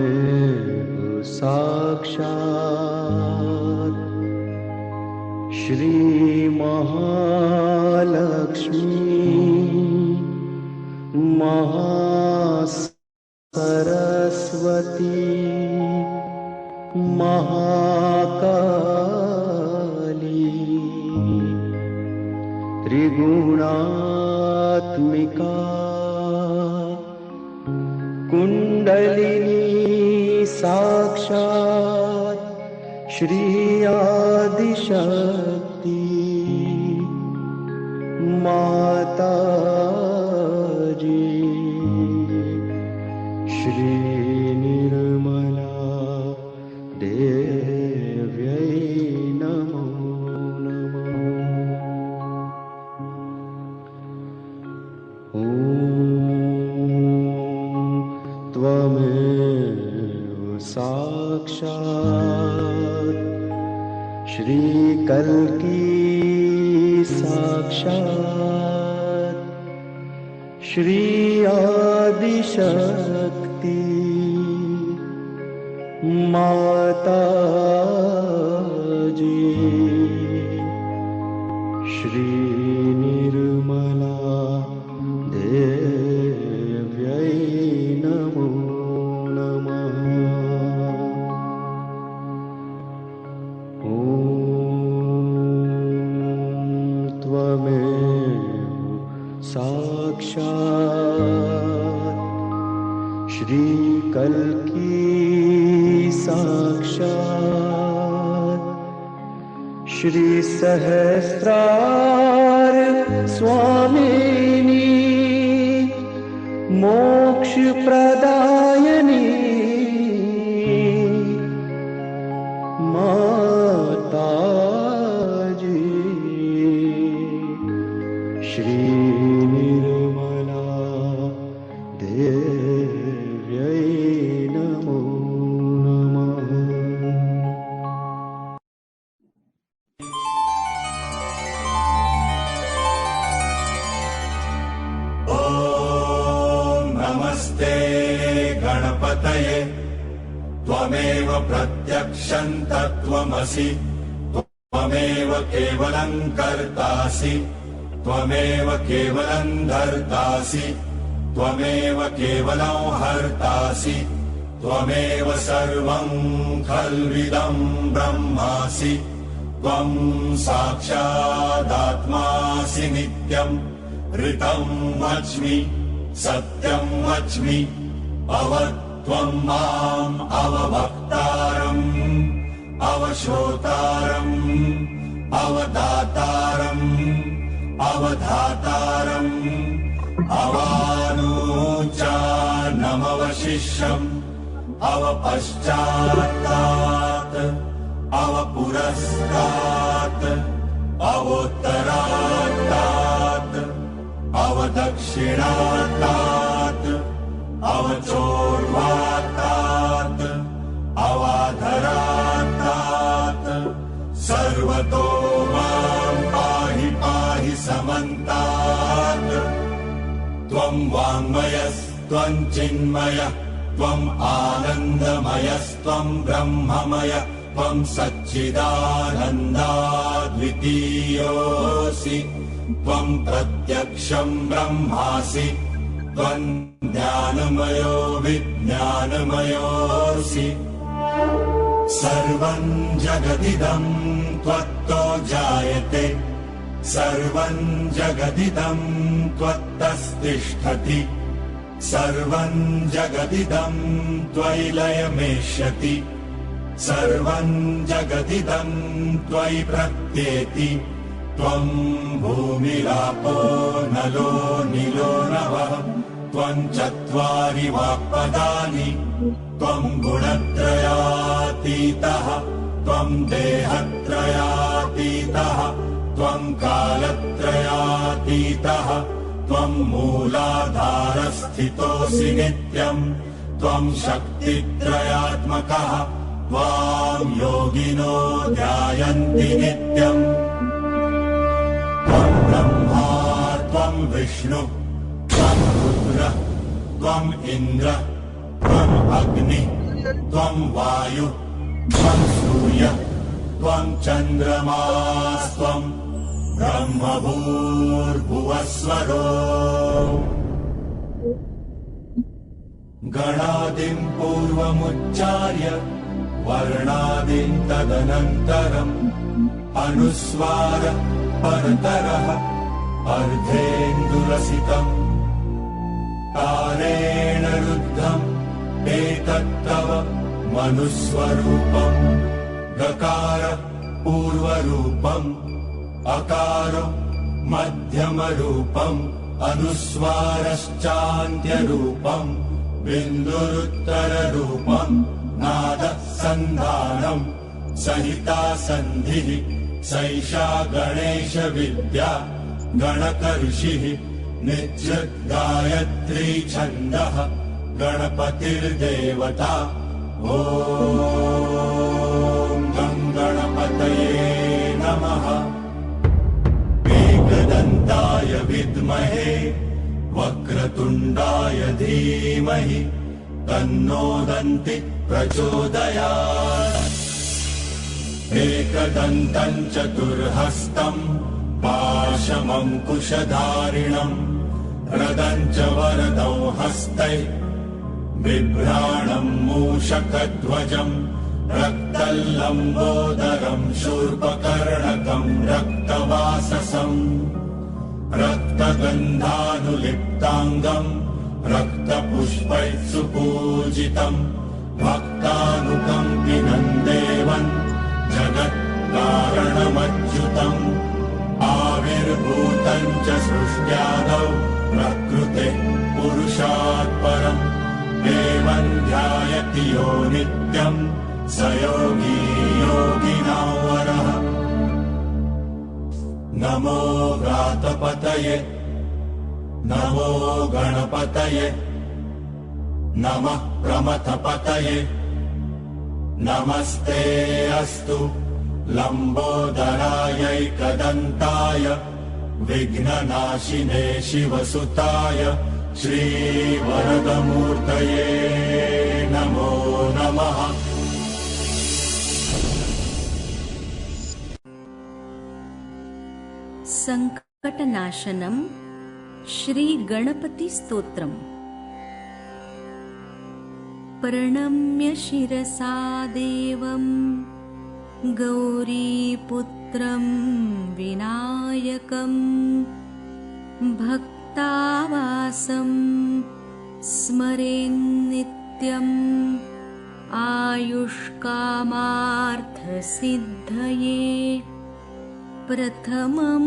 त्वमेव साक्षात् श्री महालक्ष्मी महासरस्वती महाकाली त्रिगुणात्मिका कुंडलिनी साक्षात् श्री आदिशक्ति माताजी श्री निर्मला देव्यै नमो नमः। ॐ त्वमेव साक्षात् श्री कल्की साक्षात् श्री आदिशक्ति माताजी श्री निर्मला देव्यै नमो नमः। ॐ त्वमेव साक्षात् श्री कल्की साक्षात् श्री सहस्रार स्वामिनी मोक्ष प्रदायिनी माताजी श्री निर्मला देव्यै नमो नमः। ॐ नमस्ते गणपतये त्वमेव प्रत्यक्षं तत्त्वमसि त्वमेव केवलं कर्तासि त्वमेव केवलं धर्तासि त्वमेव केवलं हर्तासि त्वमेव सर्वं खल्विदं ब्रह्मासि त्वं साक्षादात्मासि नित्यं ऋतं वच्मि सत्यं वच्मि अवत्वं माम् अवभक्तारम् अवश्रोतारम् अवदातारम् अवधातारम् अवानूचानमवशिष्यम् अवपश्चात्तात् अवपुरस्तात् अवोत्तरात्तात् अवदक्षिणात्तात् अवचोर्वात्तात् अवाधरात्तात् सर्वतो मां पाहि पाहि समन्तात् त्वं वाङ्मयस्त्वं चिन्मयः त्वम् आनन्दमयस्त्वं ब्रह्ममय त्वं सच्चिदानन्दाद्वितीयोऽसि त्वं प्रत्यक्षं ब्रह्मासि त्वं ज्ञानमयो विज्ञानमयोऽसि सर्वं जगदिदं त्वत्तो जायते सर्वं जगदिदं त्वत्तस्तिष्ठति सर्वं जगदिदं त्वयि लयमेष्यति सर्वं जगदिदं त्वयि प्रत्येति त्वं भूमिरापो नलो निलो नभः त्वं चत्वारि वाक्पदानि त्वं गुणत्रयातीतः त्वं देहत्रयातीतः त्वं कालत्रयातीतः त्वं मूलाधारस्थितोऽसि नित्यं त्वं शक्तित्रयात्मकः त्वां योगिनो ध्यायन्ति नित्यम् त्वं ब्रह्मा त्वं विष्णु त्वं रुद्र त्वं इन्द्र त्वं अग्नि त्वं वायुः त्वं सूर्यः त्वं चन्द्रमास्त्वं ब्रह्मभूर्भुवस्वरो गणादिं पूर्वमुच्चार्य वर्णादिं तदनन्तरम् अनुस्वार परतरः अर्धेन्दुरसितम् तारेण रुद्धम् एतत्तव मनुस्वरूपम् गकार पूर्वरूपम् अकारो मध्यमरूपम् अनुस्वारश्चान्त्यरूपम् बिन्दुरुत्तररूपम् नादः सन्धानम् सहिता सन्धिः सैषा गणेशविद्या गणकऋषिः नित्यगायत्री छन्दः गणपतिर्देवता ॐ गं गणपतये नमः एकदन्ताय विद्महे वक्रतुण्डाय धीमहि तन्नो दन्तिः प्रचोदयात् एकदन्तम् चतुर्हस्तम् पाशमङ्कुशधारिणम् रदम् च वरदौ हस्तैः बिभ्राणम् मूषकध्वजम् रक्तल्लम्बोदरम् शूर्पकर्णकम् रक्तवाससम् रक्तगन्धानुलिप्ताङ्गम् रक्तपुष्पैः सुपूजितम् भक्तानुकम्पिनम् देवम् जगत्कारणमच्युतम् आविर्भूतम् च सृष्ट्यादौ प्रकृतेः पुरुषात् परम् देवम् ध्यायति यो नित्यम् स योगी योगिनां वरः नमो व्रातपतये नमो गणपतये नमः प्रमथपतये नमस्ते अस्तु लम्बोदरायैकदन्ताय विघ्ननाशिने शिवसुताय श्रीवरदमूर्तये नमो नमः। संकटनाशनम श्री गणपति स्तोत्रम। प्रणम्य शिरसा देवं गौरीपुत्रं विनायकं भक्तावासं स्मरेन्नित्यम् आयुष्कामार्थसिद्धये। प्रथमं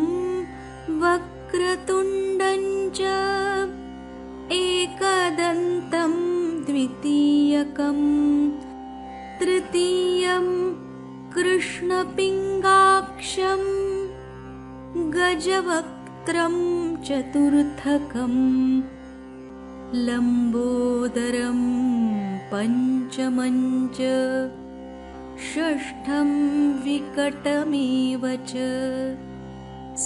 वक्रतुण्डं च एकदन्तं द्वितीयकं तृतीयं कृष्णपिङ्गाक्षं गजवक्त्रं चतुर्थकं लम्बोदरं पञ्चमं च षष्ठं विकटमेव च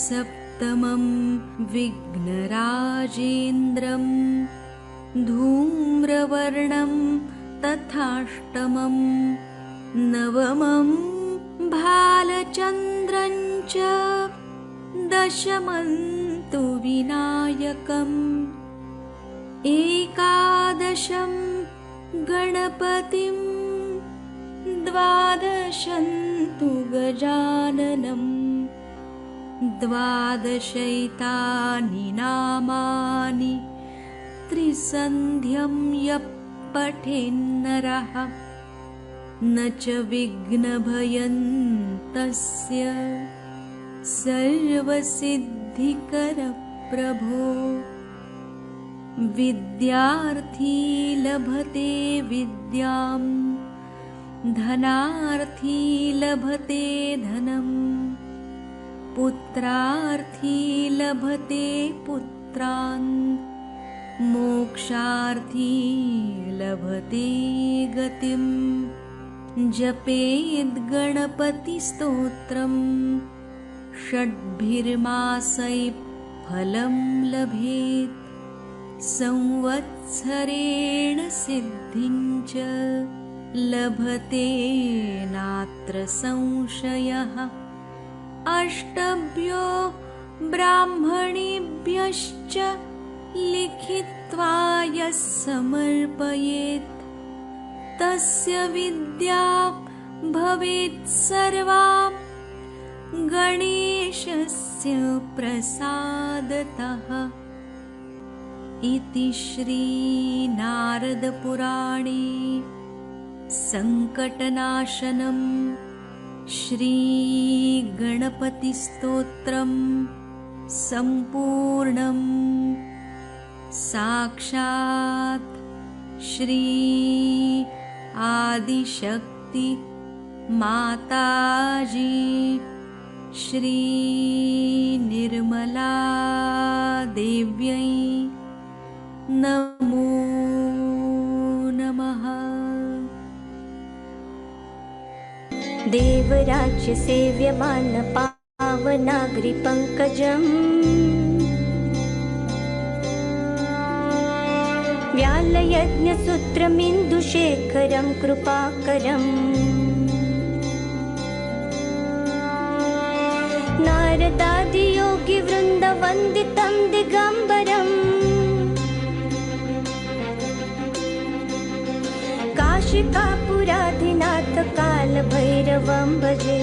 सप्तमं विघ्नराजेन्द्रं धूम्रवर्णं तथाष्टमं नवमं भालचन्द्रं च दशमं तु विनायकम् एकादशं गणपतिं द्वादशं तु गजाननम् द्वादशैतानि नामानि त्रिसन्ध्यं यः पठेन्नरः न च विघ्नभयं तस्य सर्वसिद्धिकरप्रभो। विद्यार्थी लभते विद्यां धनार्थी लभते धनम् पुत्रार्थी लभते पुत्रान् मोक्षार्थी लभते गतिम्। जपेद् गणपतिस्तोत्रम् षड्भिर्मासैः फलं लभेत् संवत्सरेण सिद्धिं च लभते नात्र संशयः। अष्टभ्यो ब्राह्मणेभ्यश्च लिखित्वा यः समर्पयेत् तस्य विद्या भवेत् सर्वा गणेशस्य प्रसादतः। इति श्री नारदपुराणे संकटनाशनं श्री गणपतिस्तोत्रं संपूर्णं। साक्षात् श्री आदिशक्ति माताजी श्री निर्मला देव्यै नमो नमः। देवराज्य सेव्यमान पावनाग्रि पंकजम् व्यालयज्ञसूत्रमिन्दुशेखरं कृपाकरम् नारदादियोगिवृन्दवन्दितं दिगम्बरम् काशिकापुराधिनाथ कालभैरवं भजे।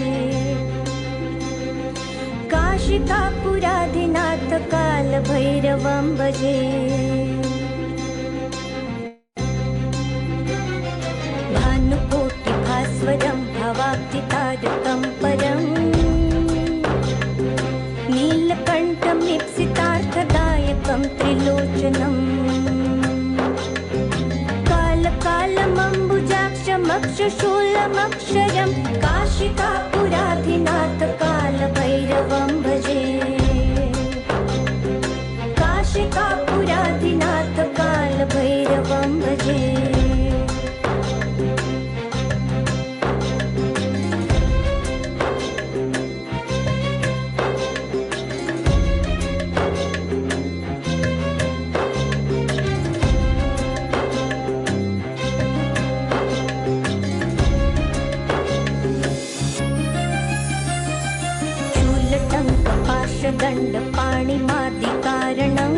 काशिकापुराधिनाथ कालभैरवं भजे। भानुकोटिभास्वरं भवाब्धितारकं परम् नीलकण्ठं ईप्सितार्थदायकं त्रिलोचनम् कालमम्बुजाक्षमक्षशूलमक्षरं काशिकापुराधिनाथ कालभैरवं भजे। काशिकापुराधिनाथ कालभैरवं भजे। दण्डपाणिमादिकारणं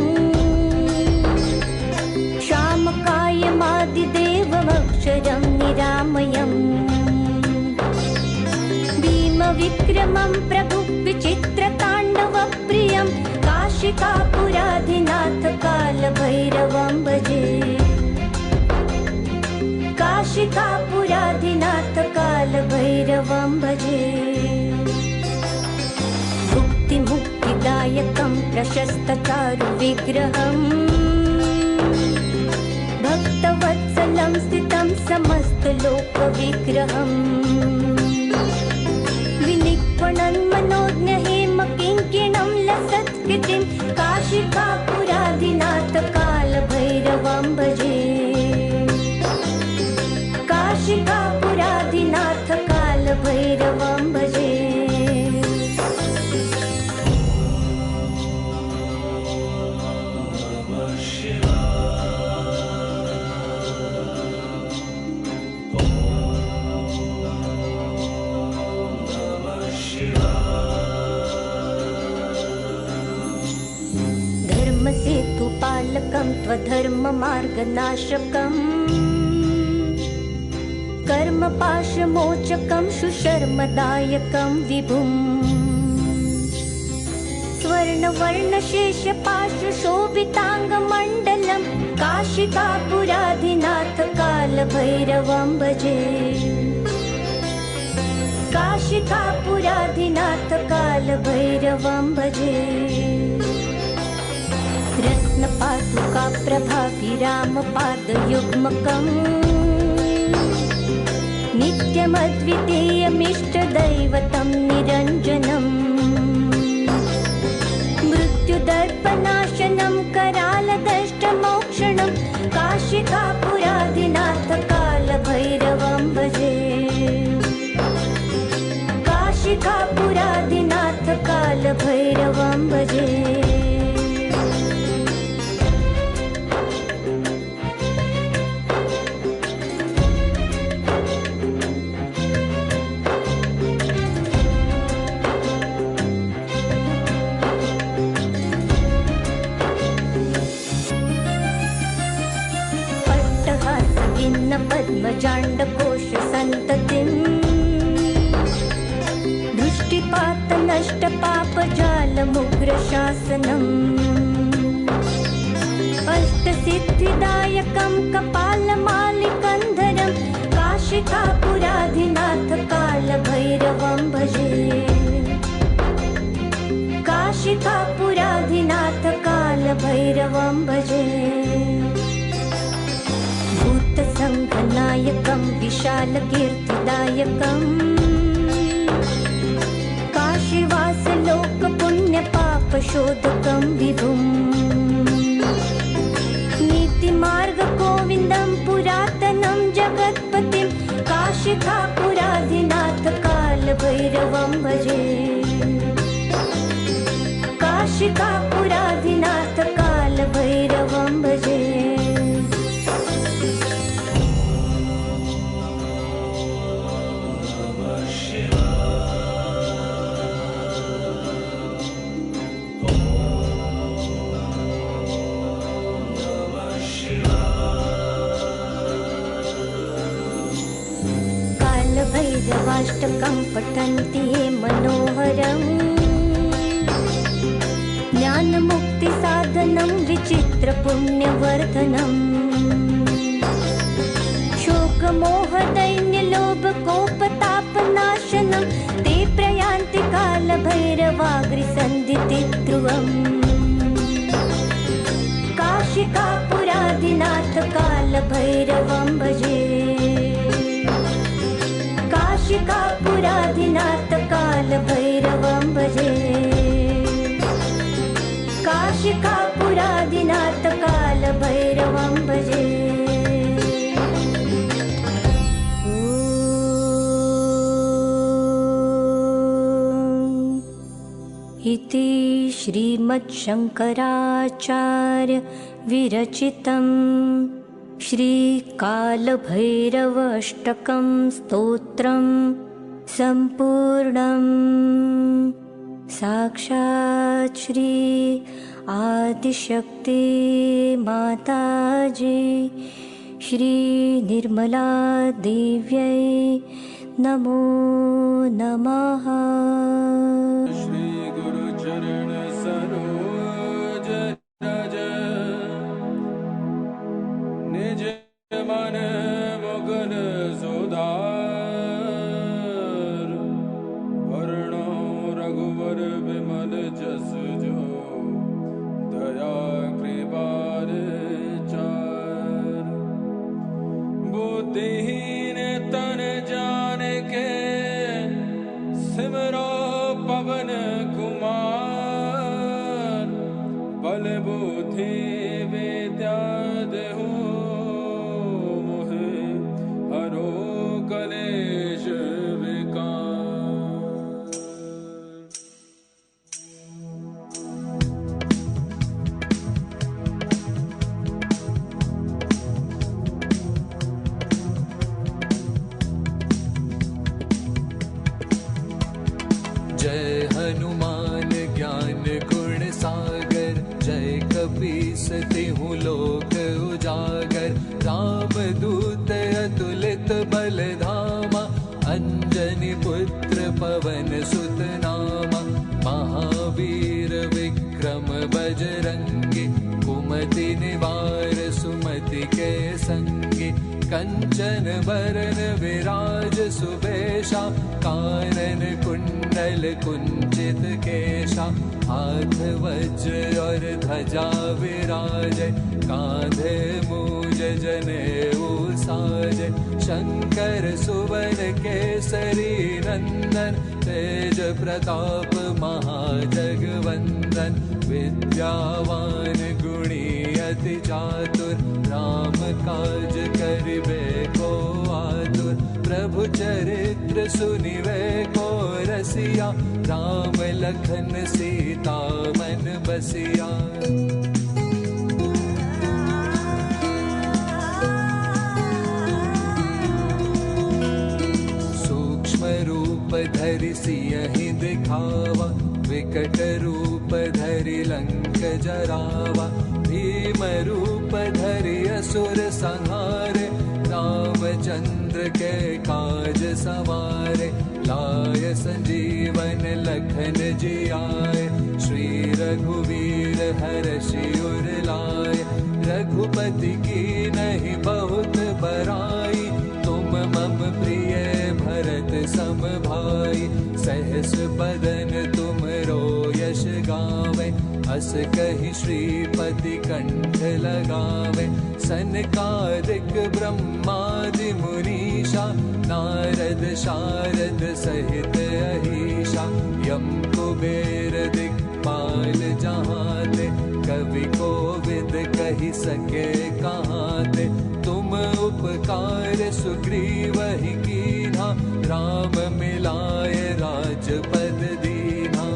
श्यामकायमादिदेवमक्षरं निरामयम् भीमविक्रमं प्रभुविचित्रताण्डवप्रियं काशिकापुराधिनाथ कालभैरवं भजे। काशिकापुराधिनाथ कालभैरवं भजे। मुक्तिदायकं प्रशस्तचारुविग्रहम् भक्तवत्सलं स्थितं समस्तलोकविग्रहम् विनिक्वणन् मनोज्ञहेमकिङ्किणं लसत्कृतिं काशिकापुराधिनाथ कालभैरवं भजे। काशिकापुराधिनाथ कालभैरवं भजे। धर्मसेतुपालकं त्वधर्ममार्गनाशकम् कर्मपाशमोचकं सुशर्मदायकं विभुम् स्वर्णवर्णशेषपाशशोभिताङ्गमण्डलं काशिकापुराधिनाथ कालभैरवं भजे। काशिकापुराधिनाथ कालभैरवं भजे। रत्नपादुकाप्रभाभिरामपादयुग्मकम् नित्यमद्वितीयमिष्टदैवतं निरञ्जनम् मृत्युदर्पनाशनं करालदष्टमोक्षणं काशिकापुराधिनाथ कालभैरवं भजे। काशिकापुराधिनाथ कालभैरवं भजे। अनन्तकोश सन्ततिम् दृष्टिपात नष्ट पाप जालमुग्रशासनम् अष्टसिद्धिदायकं कपालमालिकन्धरं काशिकापुराधिनाथ कालभैरवं भजे काशिकापुराधिनाथ कालभैरवं भजे भूतसङ्घनायकं विशालकीर्तिदायकम् काशीवासलोकपुण्यपापशोधकं विभुम् नीतिमार्गगोविन्दं पुरातनं जगत्पतिं काशिकापुराधिनाथ कालभैरवं भजे काशिकापुराधिनाथ कालभैरवं भजे कालभैरवाष्टकं पठन्ति ये मनोहरम् ज्ञानमुक्तिसाधनं विचित्रपुण्यवर्धनम् शोकमोहदैन्यलोभकोपतापनाशनं ते प्रयान्ति कालभैरवाग्रिसन्धितिध्रुवम् काशिकापुराधिनाथ कालभैरवं भजे काशिकापुराधिनाथ कालभैरवं भजे काशिकापुराधिनाथ कालभैरवं भजे इति श्रीमच्छङ्कराचार्य विरचितं श्रीकालभैरवाष्टकं स्तोत्रं सम्पूर्णम् साक्षात् श्री आदिशक्ति माताजी श्री निर्मला देव्यै नमो नमः। श्री गुरु चरण सरोज रज निज मन मुकुर सुधार वर्णो रघुवर विमल जस जो दया कृपार चार बुद्धिहीन तन जान के सिमरो पवन कुमार बल बुद्धि विद्या देहु मोहे हरो कलेश विकार। जय हनुमान ज्ञान गुण सागर जय कपीस तिहु लोक उजागर राम दूत अतुलित बल धामा अंजनी पुत्र पवन सुत नामा महावीर विक्रम बजरंगी कुमति निवार सुमति के संगी कंचन बरन विराज सुबेशा कानन कुंडल कुंचित केशा हाथ वज्र और ध्वजा विराज कांधे मूज जनेऊ साज शंकर सुवन केसरी नंदन तेज प्रताप महाजगवंदन विद्यावान गुणी अति चातुर राम काज करिबे को आतुर प्रभु चरित्र सुनिवे को रसिया राम लखन सीता मन बसिया। सूक्ष्म रूप धरि सियहि दिखावा विकट रूप धरि लंक जरावा भीम रूप धरि असुर संहारे रामचंद्र के काज सवारे, लाय संजीवन लखन जियाए। श्री रघुवीर हर्षि उर लाए, रघुपति की नहीं बहुत बड़ाई। तुम मम प्रिय भरत सम भाई, सहस बदन तुमरो यश गावे। अस कहि श्रीपति कंठ लगावे, सनकादिक ब्रह्मादि मुनीषा। नारद शारद सहित अहीशा, यम कुबेर दिक्पाल जहाते। कवि कोविद कहि सके कहाते, तुम उपकार सुग्रीवहि कीन्हा। राम मिलाय राजपद दीन्हा।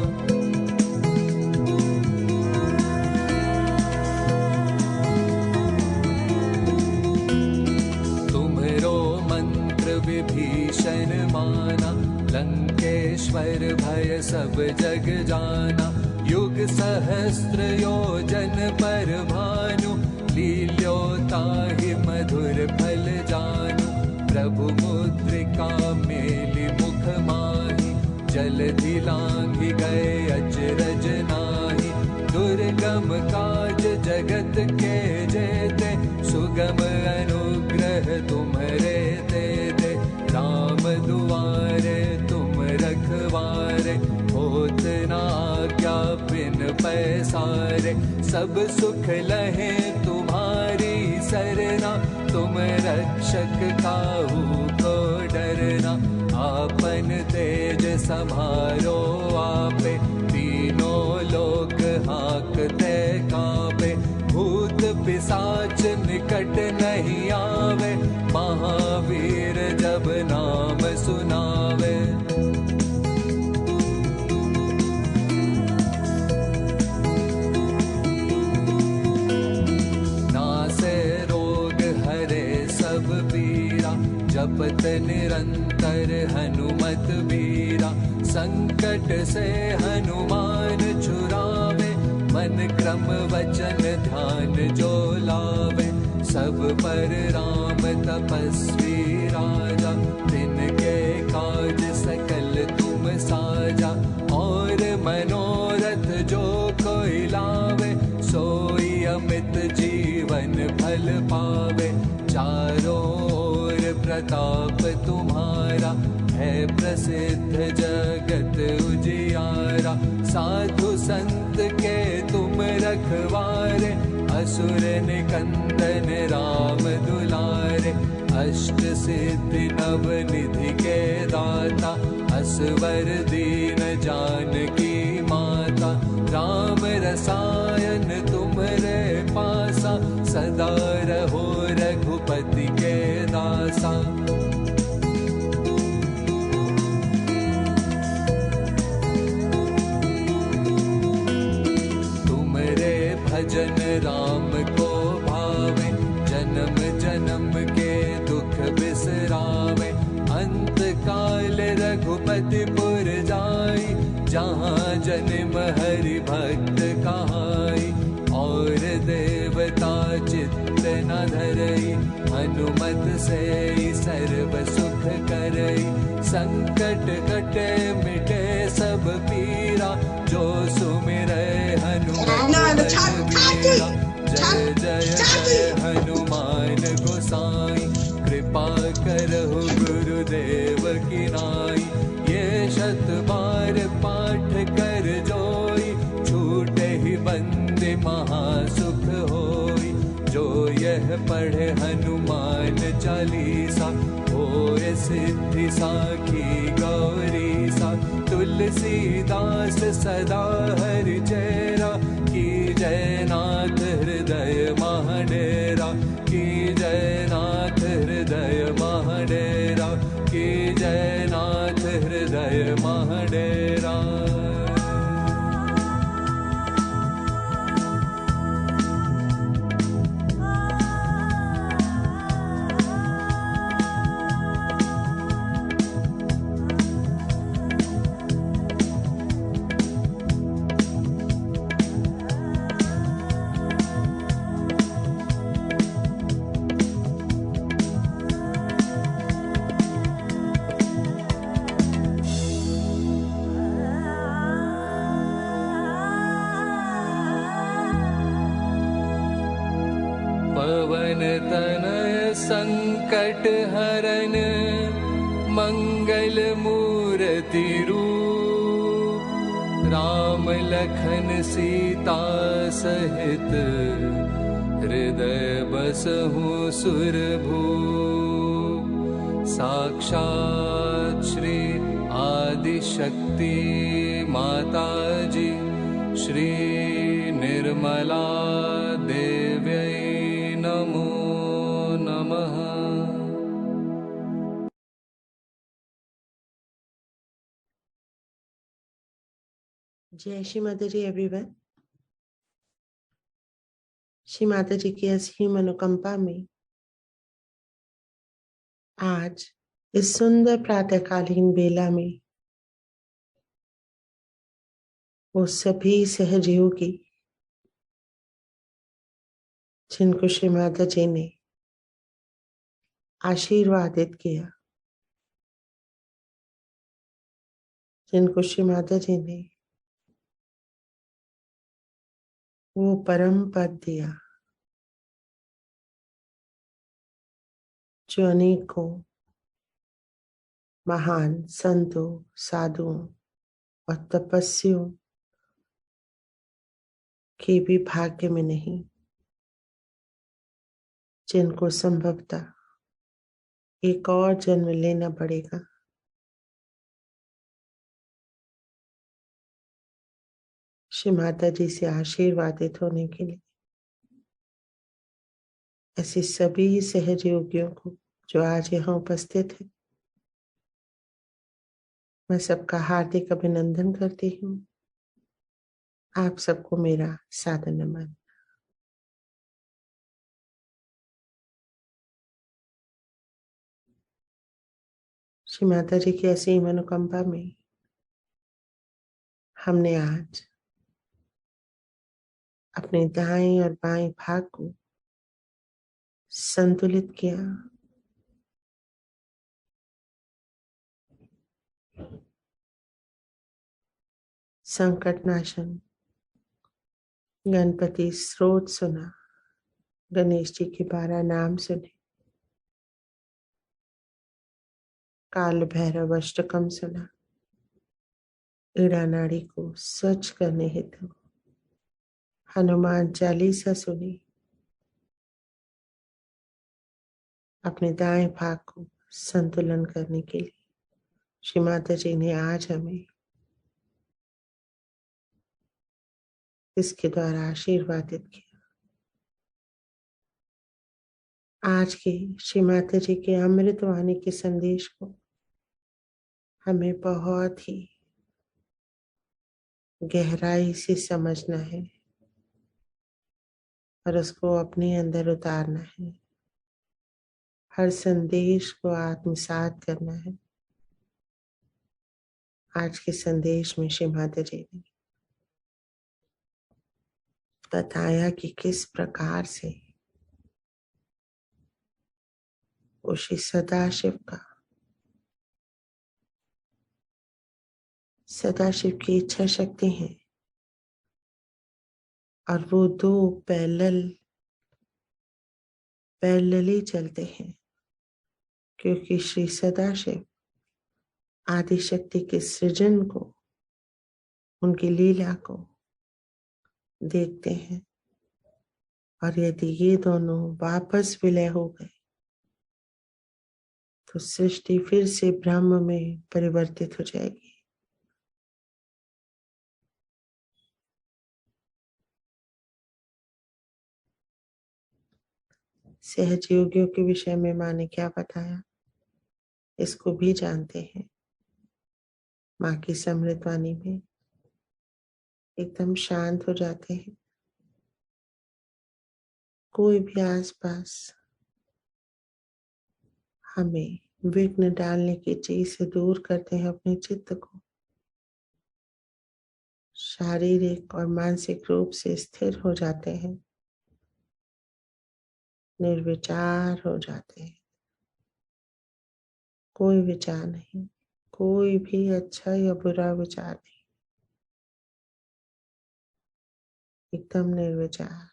तुम्हरो मंत्र विभीषण माना, लंकेश्वर भय सब जग जाना। युग सहस्त्र योजन पर भानु, लील्योताहि मधुर फल जानु। प्रभु मुद्रिका मेलि मुख माहि, जलधि लांघि गए अचरज नाही। दुर्गम काज जगत के जेते, सुगम अनुग्रह तुम्हरे तेते। राम दुआरे तुम रखवारे, होत न आज्ञा बिन पैसारे। सब सुख लहे तुम्हारी सरना, तुम रक्षक काहू को डरना। आपन तेज समारो आपे, तीनों लोक हाकते कांपे। भूत पिशाच निकट नहीं आवे, महावीर जब नाम सुनावे। नासे रोग हरे सब पीरा, जपत निरंतर हनुमत बीरा। संकट से हनुमान छुड़ावे, मन क्रम वचन ध्यान जो लावे। सब पर राम तपस्वी राजा, तिनके काज सकल तुम साजा। और मनोरथ जो कोई लावे, सोई अमित जीवन फल पावे। चारों ओर प्रताप तुम्हारा, है प्रसिद्ध जगत उजियारा। साधु संत के तुम रखवारे, असुर निकंदन राम दुलारे। अष्ट सिद्धि नव निधि के दाता, असवर दीन जानकी माता। राम रसायन तुम्हरे पासा, सदा रहो रघुपति के दासा। तुमरे भजन राम को भावे, जन्म जन्म के दुख बिसरावे। अंत काल रघुपति पुर जाई, जहाँ जन्म हरि भक्त कहाई। और देवता चित्त न धरई, हनुमत से सर्व सुख करई। संकट कटे मिटे सब पीरा, जो सुमिरै हनुमत बलबीरा। जय जय जय हनुमान गोसाई, कृपा करहु गुरुदेव की नाई। ये शत बार पाठ कर जोई, छूटे ही बंदे महासुख होई। जो यह पढ़े हनुमान चालीसा, होए सिद्धि साखी गौरी सा। तुलसीदास सदा हरि चेरा, की जय नाथ हृदय महाडेरा। की जय नाथ हृदय महाडेरा, की जय नाथ हृदय महाडेरा। संकट हरन मंगल मूर्ति रूप, राम लखन सीता सहित हृदय बसहु सुरभूप। साक्षात श्री आदिशक्ति माता जी श्री निर्मला देव्यै नमो नमः। जय श्री माता जी एवरीवन। श्री माता जी की असीम अनुकंपा में आज इस सुंदर प्रातःकालीन बेला में वो सभी सहयोगी जिनको श्री माता जी ने आशीर्वादित किया, जिनको श्री माता जी ने वो परम पद दिया जो अनेकों महान संतों, साधुओं और तपस्वियों के भी भाग्य में नहीं, जिनको संभवतः एक और जन्म लेना पड़ेगा। श्री माता जी से आशीर्वादित होने के लिए ऐसे सभी सहयोगियों को जो आज यहाँ उपस्थित है, मैं सबका हार्दिक अभिनंदन करती हूँ। आप सबको मेरा सादर नमन। श्री माता जी की असीम अनुकंपा में हमने आज अपने दाएं और बाएं भाग को संतुलित किया। संकट नाशन गणपति स्रोत सुना, गणेश जी के 12 नाम सुने, काल भैरव अष्टकम सुना, ईड़ा नाड़ी को स्वच्छ करने हेतु हनुमान चालीसा सुनी, अपने दाएं भाग को संतुलन करने के लिए श्री माता जी ने आज हमें इसके द्वारा आशीर्वादित किया। आज के श्री माता जी के अमृतवाणी के संदेश को हमें बहुत ही गहराई से समझना है और उसको अपने अंदर उतारना है। हर संदेश को आत्मसात करना है। आज के संदेश में श्री माता जी ने बताया कि किस प्रकार से वो श्री सदाशिव की इच्छा शक्ति है और वो 2 पैरेलली चलते हैं, क्योंकि श्री सदाशिव आदि शक्ति के सृजन को, उनकी लीला को देखते हैं, और यदि ये दोनों वापस विलय हो गए तो सृष्टि फिर से ब्रह्म में परिवर्तित हो जाएगी। सहयोगियों के विषय में माँ ने क्या बताया, इसको भी जानते हैं। माँ की समृद्धवाणी में एकदम शांत हो जाते हैं। कोई भी आसपास हमें विघ्न डालने की चीज से दूर करते हैं अपने चित्त को। शारीरिक और मानसिक रूप से स्थिर हो जाते हैं, निर्विचार हो जाते हैं। कोई विचार नहीं, कोई भी अच्छा या बुरा विचार नहीं, एकदम निर्विचार।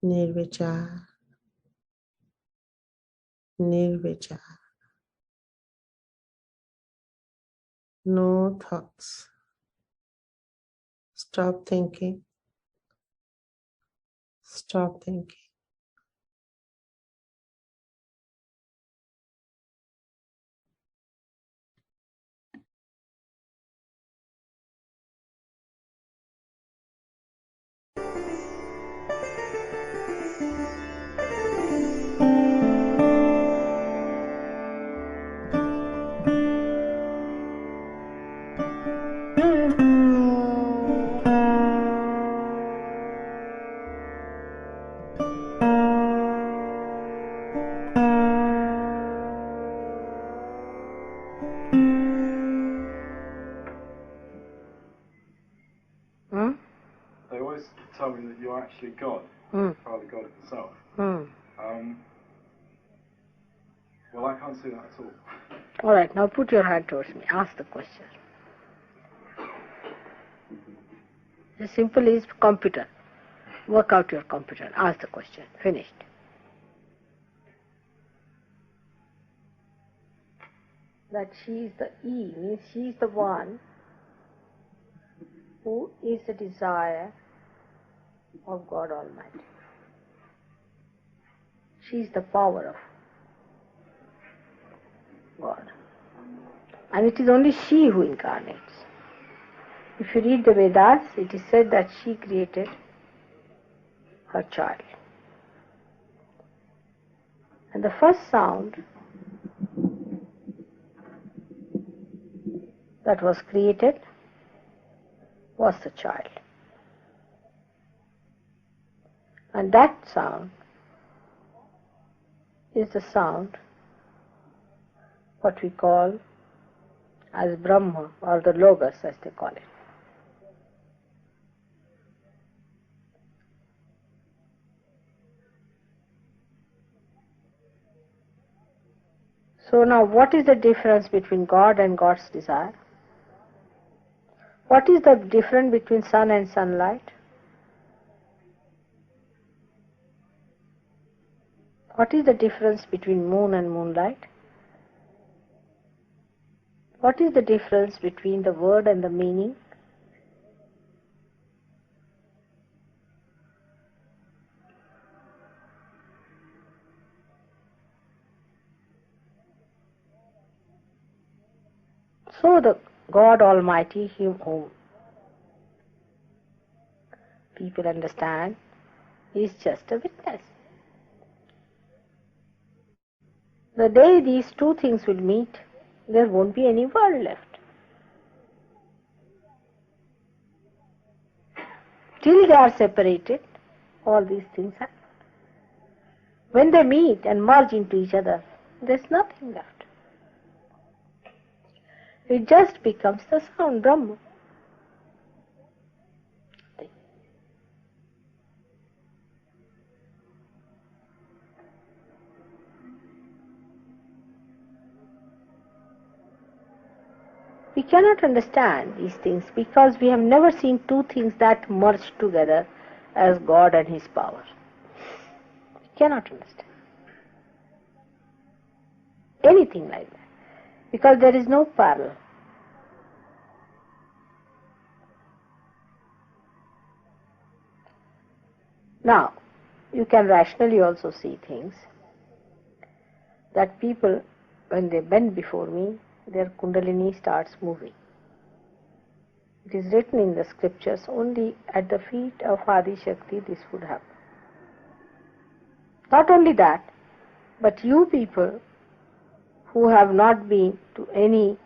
निर्विचार निर्विचार, no thoughts. Stop thinking. Stop thinking. They always tell me that you're actually God, Father God himself. Well, I can't see that at all. All right, now put your hand towards me. Ask the question. The simple is computer. Work out your computer. Ask the question. Finished. That she is the E means she is the one who is the desire of God Almighty. She is the power of God. And it is only she who incarnates. If you read the Vedas, it is said that she created her child. And the first sound that was created was the child. And that sound is the sound what we call as Brahma, or the Logos as they call it. So now what is the difference between God and God's desire? What is the difference between sun and sunlight? What is the difference between moon and moonlight? What is the difference between the word and the meaning? So the God Almighty, whom people understand, is just a witness. The day these two things will meet, there won't be any world left. Till they are separated, all these things happen. When they meet and merge into each other, there's nothing left. It just becomes the sound, Brahma. We cannot understand these things because we have never seen two things that merge together as God and His power. We cannot understand anything like that because there is no parallel. Now, you can rationally also see things that people, when they bend before me, their kundalini starts moving. It is written in the scriptures, only at the feet of Adi Shakti this would happen. Not only that, but you people who have not been to any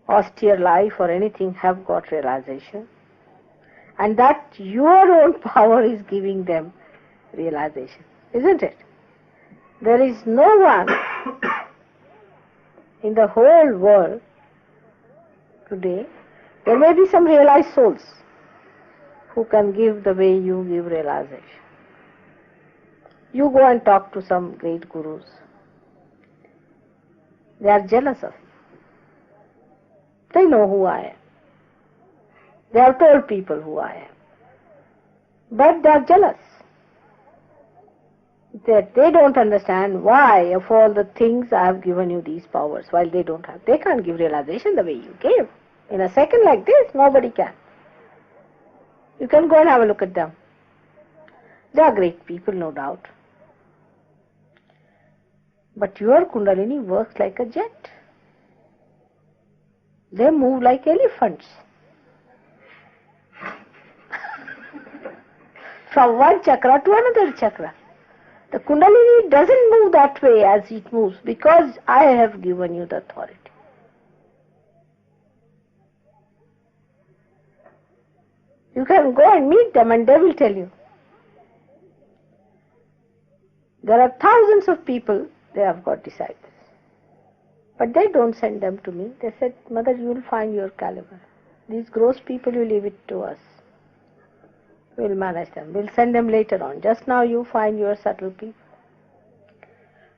austere life or anything have got realization, and that your own power is giving them realization, isn't it? There is no one in the whole world today, there may be some realized souls who can give the way you give realization. You go and talk to some great gurus. They are jealous of you. They know who I am. They have told people who I am. But they are jealous. that they don't understand why of all the things I have given you these powers, while they don't have. They can't give realization the way you gave. In a second like this, nobody can. You can go and have a look at them. They are great people, no doubt. But your Kundalini works like a jet. They move like elephants. From one chakra to another chakra. The Kundalini doesn't move that way as it moves because I have given you the authority. You can go and meet them and they will tell you. There are thousands of people, they have got disciples. But they don't send them to me. They said, Mother, you will find your caliber. These gross people, you leave it to us. We'll manage them. We'll send them later on. Just now you find your subtle people.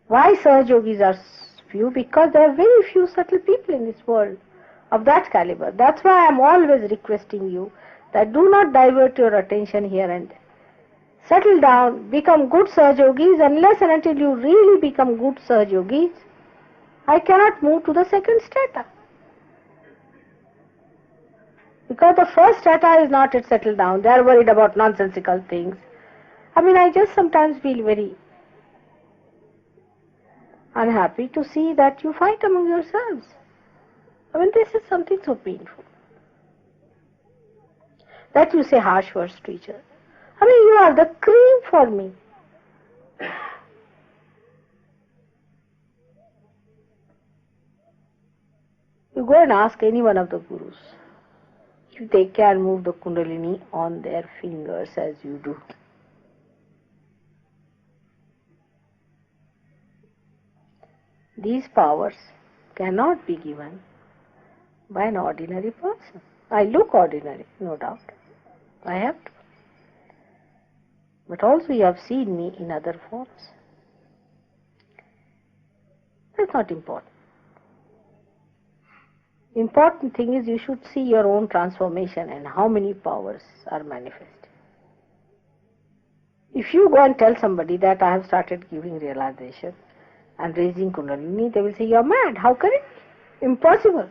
Why Sahaja Yogis are few? Because there are very few subtle people in this world of that caliber. That's why I'm always requesting you that do not divert your attention here and there. Settle down, become good Sahaja Yogis. Unless and until you really become good Sahaja Yogis, I cannot move to the second strata. Because the first strata is not yet settled down. They are worried about nonsensical things. I just sometimes feel very unhappy to see that you fight among yourselves. This is something so painful. That you say harsh words to each other. You are the cream for me. You go and ask any one of the gurus if they can move the Kundalini on their fingers as you do. These powers cannot be given by an ordinary person. I look ordinary, no doubt. I have to. But also you have seen me in other forms. That's not important. Important thing is you should see your own transformation and how many powers are manifest. If you go and tell somebody that I have started giving realization and raising Kundalini, they will say, you're mad. How can it be? Impossible.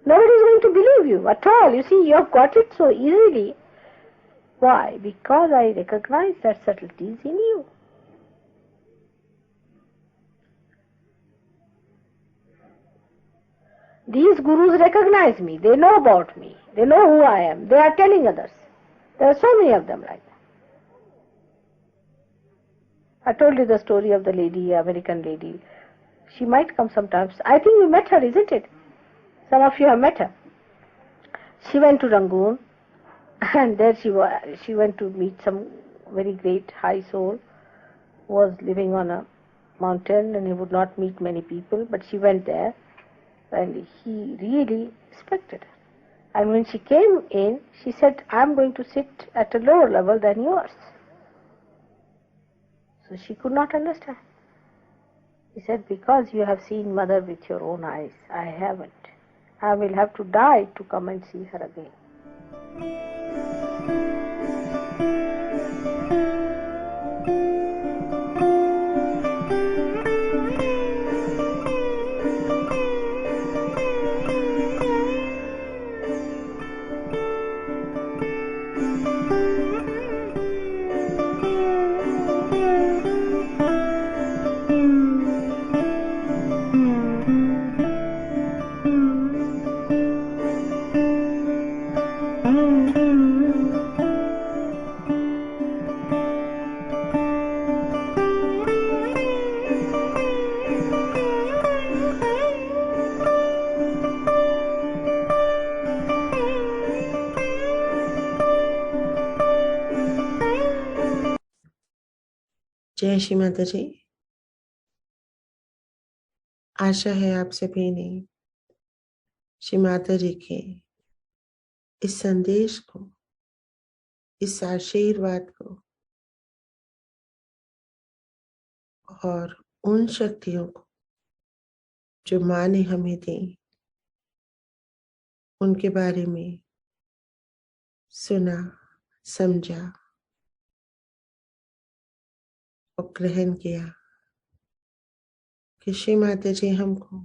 Nobody is going to believe you at all. You see, you have got it so easily. Why? Because I recognize that subtlety is in you. These gurus recognize me. They know about me. They know who I am. They are telling others. There are so many of them like that. I told you the story of the lady, American lady. She might come sometimes. I think you met her, isn't it? Some of you have met her. She went to Rangoon and there she went to meet some very great high soul who was living on a mountain and he would not meet many people, but she went there and he really respected her. And when she came in, she said, I'm going to sit at a lower level than yours. So she could not understand. He said, because you have seen Mother with your own eyes, I haven't. I will have to die to come and see her again. जय श्री माता जी। आशा है आप सभी ने श्री माता जी के इस संदेश को, इस आशीर्वाद को और उन शक्तियों को जो माँ ने हमें दी, उनके बारे में सुना, समझा और ग्रहण किया कि श्री माता जी हमको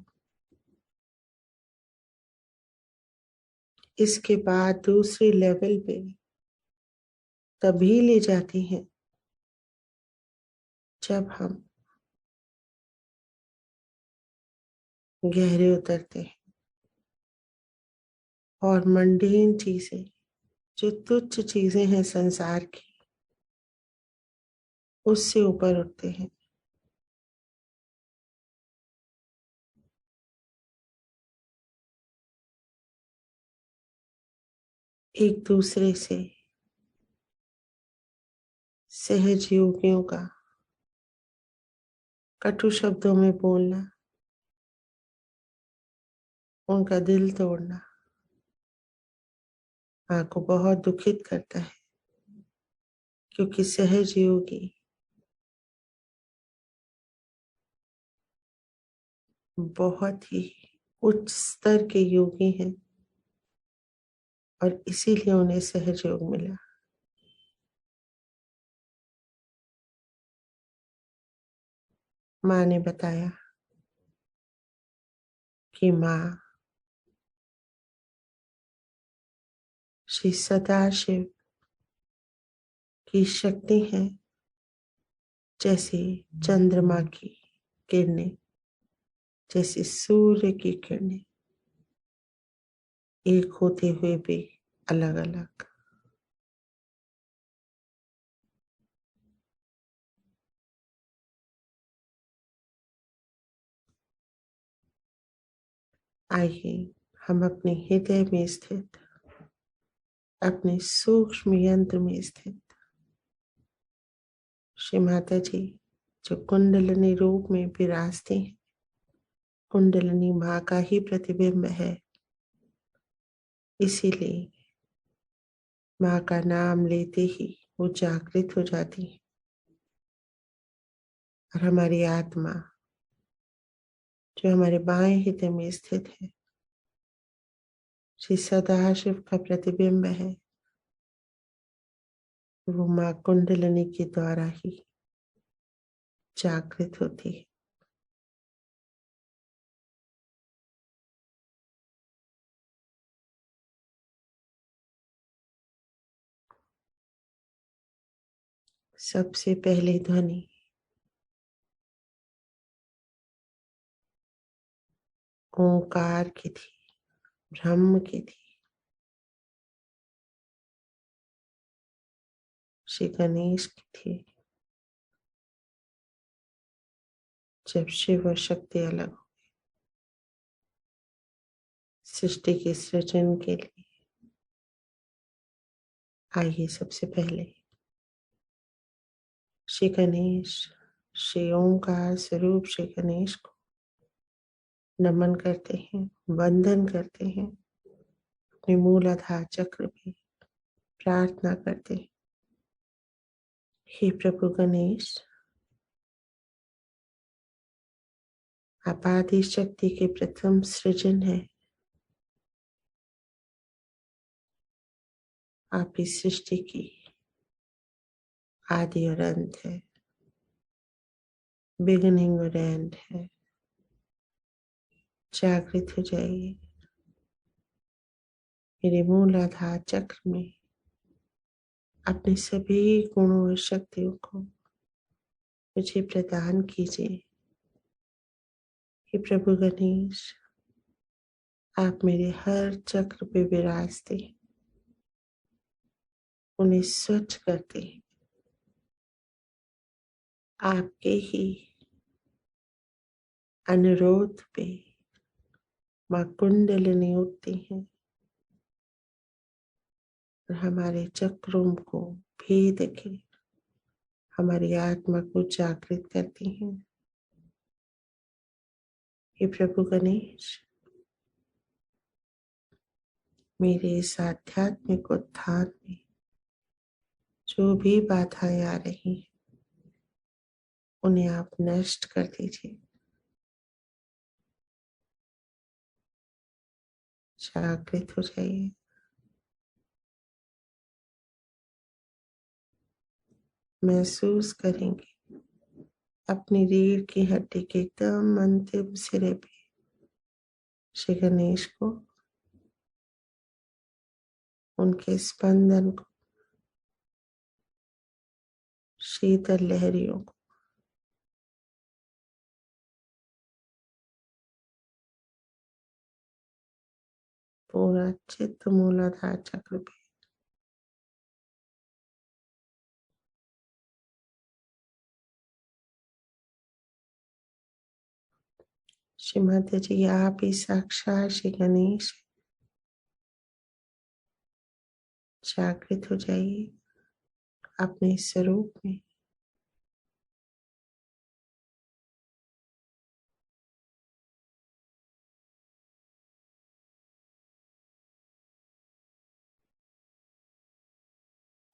इसके बाद दूसरे लेवल पे तभी ले जाती हैं जब हम गहरे उतरते हैं और मंडीन चीजें, जो तुच्छ चीजें हैं संसार की, उससे ऊपर उठते हैं। एक दूसरे से सहज योगियों का कटु शब्दों में बोलना, उनका दिल तोड़ना माँ को बहुत दुखित करता है, क्योंकि सहज योगी बहुत ही उच्च स्तर के योगी हैं और इसीलिए उन्हें सहज योग मिला। माँ ने बताया कि माँ श्री सदाशिव की शक्ति है, जैसे चंद्रमा की किरणें, जैसे सूर्य की किरणें, एक होते हुए भी अलग अलग। आइए हम अपने हृदय में स्थित, अपने सूक्ष्म यंत्र में स्थित श्री माता जी जो कुंडलिनी रूप में विराजती हैं, कुंडलिनी माँ का ही प्रतिबिंब है, इसीलिए माँ का नाम लेते ही वो जागृत हो जाती है और हमारी आत्मा जो हमारे बाएं हृदय में स्थित है, श्री सदाशिव का प्रतिबिंब है, वो माँ कुंडलिनी के द्वारा ही जागृत होती है। सबसे पहली ध्वनि ओंकार की थी, ब्रह्म की थी। श्री गणेश की थी। जब शिव और शक्ति अलग हो गए सृष्टि के सृजन के लिए, आइए सबसे पहले श्री गणेश, श्री ओंकार स्वरूप श्री गणेश को नमन करते हैं, वंदन करते हैं। अपने मूलाधार चक्र पे प्रार्थना करते हैं, हे प्रभु गणेश, आप आदि शक्ति के प्रथम सृजन है। आप इस सृष्टि की आदि और अंत है, बिगिनिंग और एंड है। जागृत हो जाइए मेरे मूलाधार चक्र में, अपने सभी गुणों और शक्तियों को मुझे प्रदान कीजिए। हे प्रभु गणेश, आप मेरे हर चक्र पे विराजते हैं, उन्हें स्वच्छ करते हैं। आपके ही अनुरोध पे माँ कुंडलिनी उठती हैं और हमारे चक्रों को भेद के हमारी आत्मा को जागृत करती हैं। हे प्रभु गणेश, मेरे इस आध्यात्मिक उत्थान में जो भी बाधाएं आ रही हैं, उन्हें आप नष्ट कर दीजिए। जागृत हो जाइए। महसूस करेंगे अपनी रीढ़ की हड्डी के एकदम अंतिम सिरे पे श्री गणेश को, उनके स्पंदन को, शीतल लहरियों को पूरा चित्त मूलाधार चक्र पे श्री माता जी, आप ही साक्षात श्री गणेश जागृत हो जाइए अपने स्वरूप में।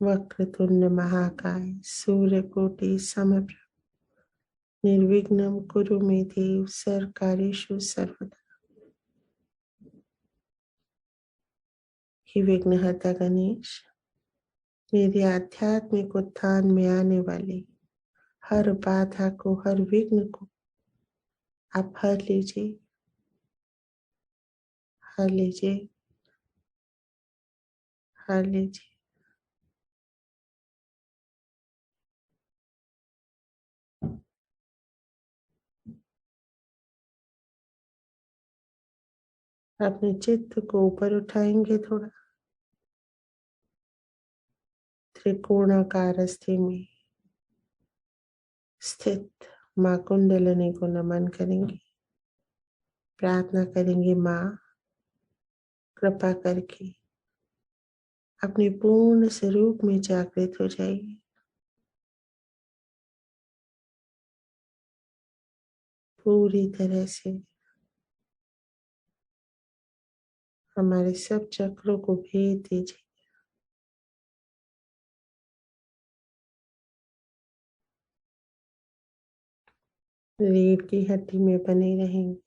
वक्रतुंड महाकाय सूर्यकोटि समप्रभ निर्विघ्नं कुरु मे देव सर्वकार्येषु सर्वदा। हे विघ्नहर्ता गणेश, मेरे आध्यात्मिक उत्थान में आने वाले हर बाधा को, हर विघ्न को आप हर लीजिए, हर लीजिए, हर लीजिए। अपने चित्त को ऊपर उठाएंगे थोड़ा, त्रिकोणाकार स्थिति में स्थित माँ कुंडलिनी को नमन करेंगे। प्रार्थना करेंगे, माँ कृपा करके अपने पूर्ण स्वरूप में जागृत हो जाइए। पूरी तरह से हमारे सब चक्रों को भेद दीजिए। रीढ़ की हड्डी में बने रहेंगे।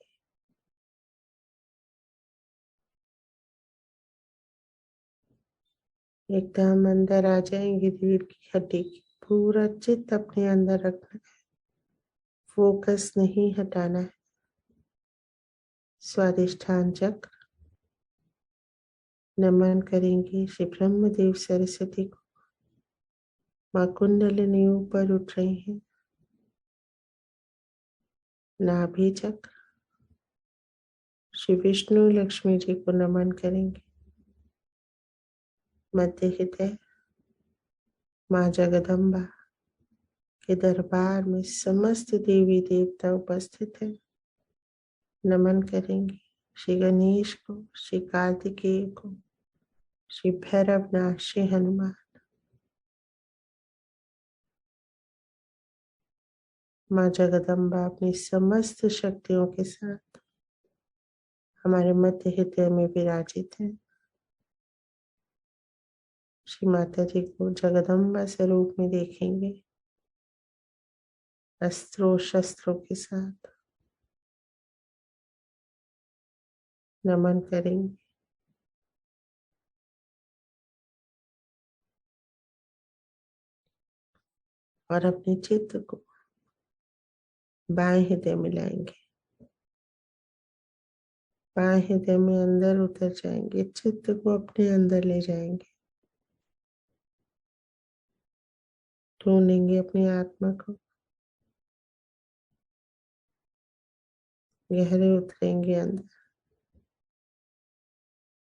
एकदम अंदर आ जाएंगे रीढ़ की हड्डी की। पूरा चित्त अपने अंदर रखना है, फोकस नहीं हटाना है। स्वादिष्ठान चक्र नमन करेंगे श्री ब्रह्मदेव सरस्वती को। माँ कुंडलिनी ऊपर उठ रही हैं। नाभि चक्र श्री विष्णु लक्ष्मी जी को नमन करेंगे। मध्य हृदय माँ जगदम्बा के दरबार में समस्त देवी देवता उपस्थित है, नमन करेंगे। श्री गणेश को, श्री कार्तिकेय को, श्री भैरवनाथ, श्री हनुमान। माँ जगदम्बा अपनी समस्त शक्तियों के साथ हमारे मध्य हृदय में विराजित है। श्री माता जी को जगदम्बा स्वरूप में देखेंगे, अस्त्रों शस्त्रों के साथ नमन करेंगे। और अपने चित्त को बाएं हृदय में लाएंगे। बाएं हृदय में अंदर उतर जाएंगे, चित्त को अपने अंदर ले जाएंगे। ढूंढेंगे अपनी आत्मा को, गहरे उतरेंगे अंदर।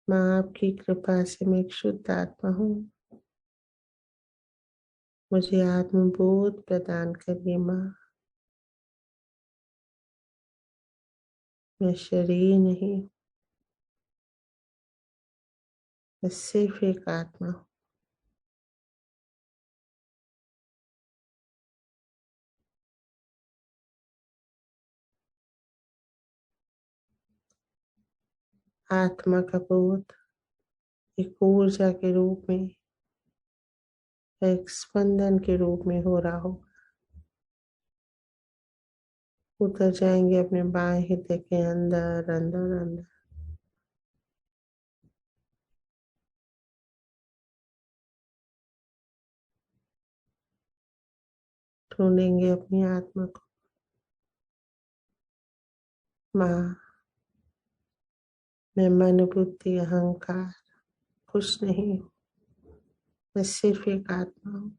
माँ आपकी कृपा से मैं एक शुद्ध आत्मा हूँ, मुझे आत्मबोध प्रदान करिए। माँ मैं शरीर नहीं, मैं सिर्फ एक आत्मा हूँ। आत्मा का बोध एक ऊर्जा के रूप में, एक स्पंदन के रूप में हो रहा हो। उतर जाएंगे अपने बाएं हृदय के अंदर अंदर अंदर। ढूंढेंगे अपनी आत्मा को। माँ, मैं मन बुद्धि अहंकार कुछ नहीं हूँ, मैं सिर्फ एक आत्मा हूँ।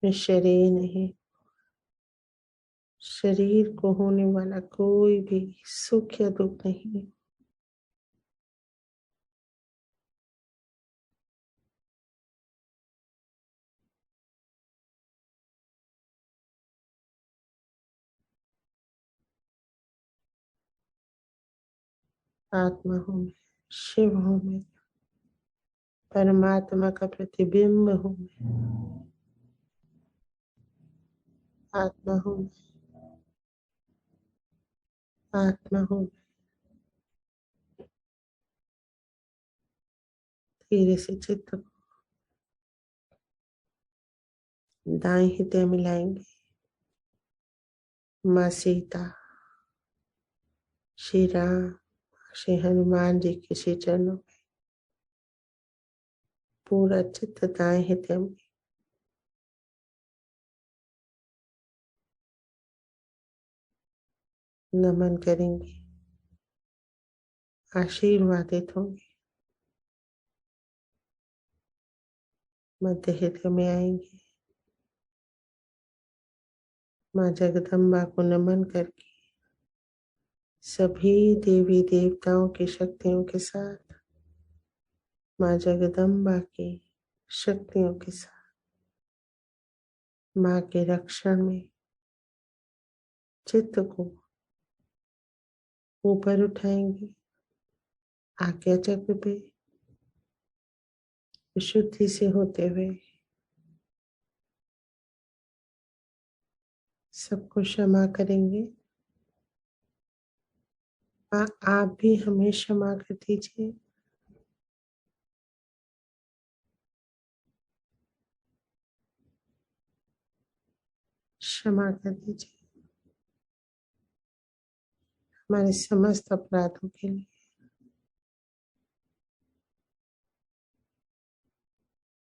मैं शरीर नहीं, शरीर को होने वाला कोई भी सुख या दुख नहीं। आत्मा हूँ मैं, शिव हूँ मैं, परमात्मा का प्रतिबिंब हूँ मैं। आत्मा हूँ मैं, आत्मा हूँ मैं। धीरे से चित्त को दाएं हृदय मिलाएंगे। माँ सीता, श्री राम, श्री हनुमान जी के श्री चरणों में पूरा चित्त दाएं हृदय में नमन करेंगे, आशीर्वादित होंगे। मध्य हृदय में आएंगे। माँ जगदम्बा को नमन करके सभी देवी देवताओं की शक्तियों के साथ, माँ जगदम्बा की शक्तियों के साथ माँ के रक्षण में चित्त को ऊपर उठाएंगे। आज्ञा चक्र पे विशुद्धि से होते हुए सबको क्षमा करेंगे। आप भी हमें क्षमा कर दीजिए। क्षमा कर दीजिए हमारे समस्त अपराधों के लिए।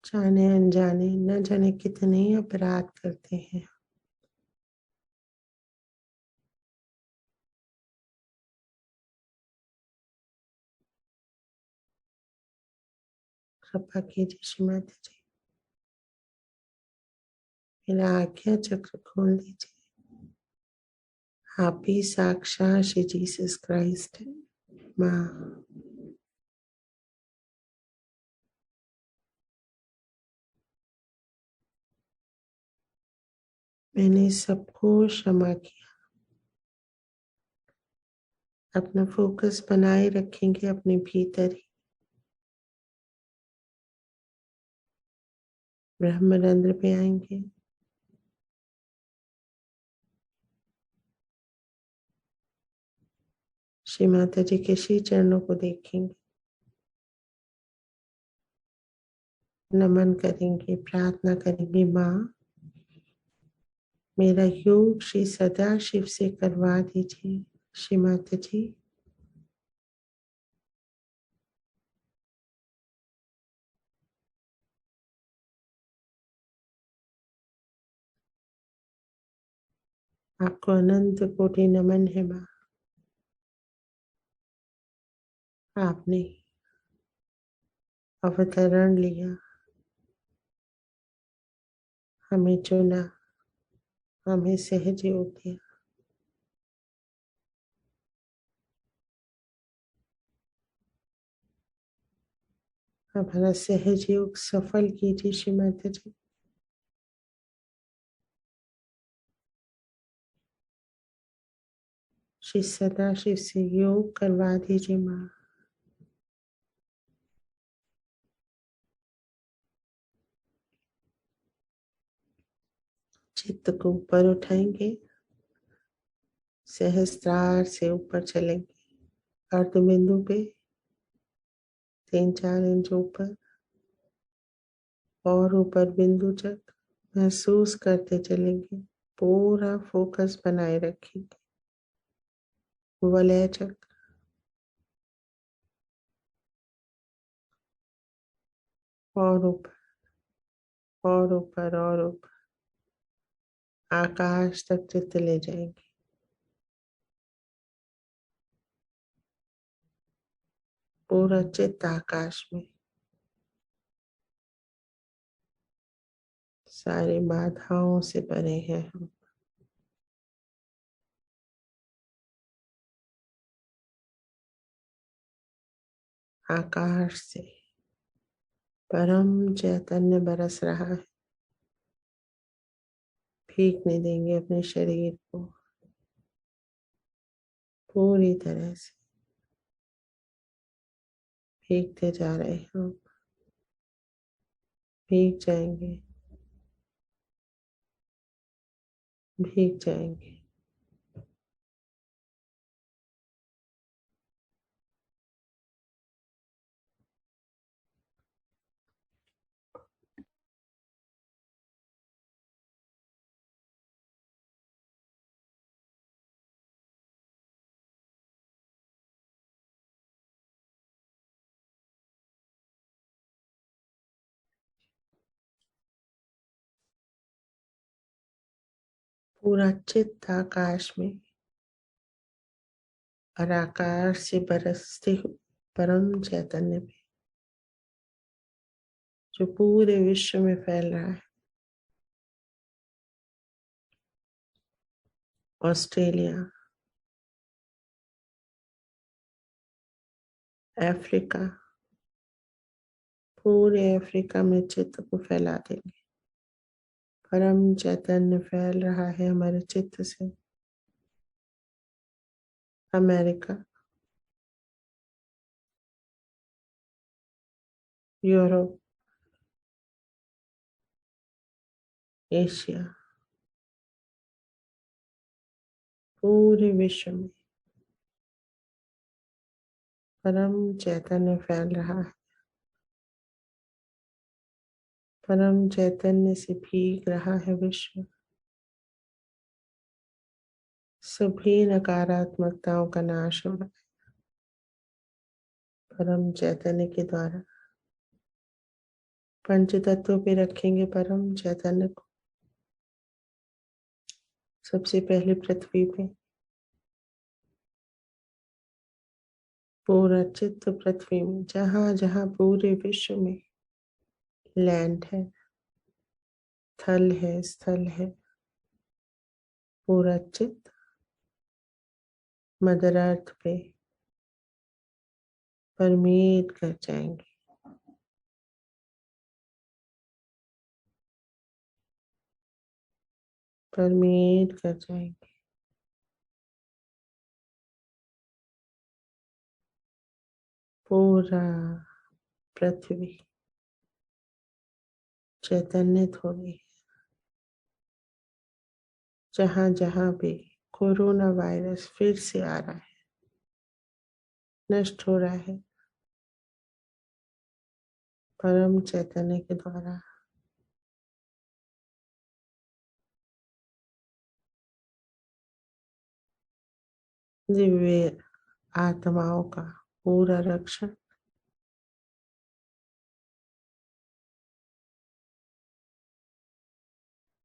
जाने अनजाने न जाने कितने अपराध करते हैं। कृपा कीजिए श्रीमती जी, मेरा आज्ञा चक्र खोल दीजिए। आप ही साक्षात श्री जीसस क्राइस्ट है। माँ, मैंने सबको क्षमा किया। अपना फोकस बनाए रखेंगे अपने भीतर ही। ब्रह्मरंध्र पे आएंगे। श्री माता जी के श्री चरणों को देखेंगे, नमन करेंगे, प्रार्थना करेंगे। माँ, मेरा योग श्री सदाशिव से करवा दीजिए। श्री माता जी, आपको अनंत कोटि नमन है। माँ, आपने अवतरण लिया, हमें चुना, हमें सहज योग दिया। हमारा सहज योग सफल कीजिए। श्री माता जी, श्री सदाशिव से योग करवा दीजिए। माँ, चित्त को ऊपर उठाएंगे, सहस्त्रार से ऊपर चलेंगे। अर्ध बिंदु पे 3-4 इंच ऊपर और ऊपर बिंदु तक महसूस करते चलेंगे। पूरा फोकस बनाए रखेंगे। वलय चक्र और ऊपर और ऊपर और ऊपर आकाश तक चित्त ले जाएंगे। पूरा चित्त आकाश में, सारी बाधाओं से परे हैं हम। आकाश से परम चैतन्य बरस रहा है। भीगने देंगे अपने शरीर को पूरी तरह से। भीगते जा रहे हैं हम, भीग जाएंगे, भीग जाएंगे। पूरा चित्त आकाश में और आकाश से बरसते हुए परम चैतन्य में, जो पूरे विश्व में फैल रहा है। ऑस्ट्रेलिया, अफ्रीका, पूरे अफ्रीका में चित्त को फैला देंगे। परम चैतन्य फैल रहा है हमारे चित्त से। अमेरिका, यूरोप, एशिया, पूरे विश्व में परम चैतन्य फैल रहा है। परम चैतन्य से भीग रहा है विश्व। सभी नकारात्मकताओं का नाश हो रहा है परम चैतन्य के द्वारा। पंच तत्वों पे रखेंगे परम चैतन्य को। सबसे पहले पृथ्वी पे, पूरा चित्त पृथ्वी में, जहां जहां पूरे विश्व में लैंड है, थल है, स्थल है, पूरा चित्त मदर अर्थ पे परमीट कर जाएंगे। परमीट कर जाएंगे। पूरा पृथ्वी चैतन्यित होगी। जहां जहां भी कोरोना वायरस फिर से आ रहा है, नष्ट हो रहा है परम चैतन्य के द्वारा। दिव्य आत्माओं का पूरा रक्षण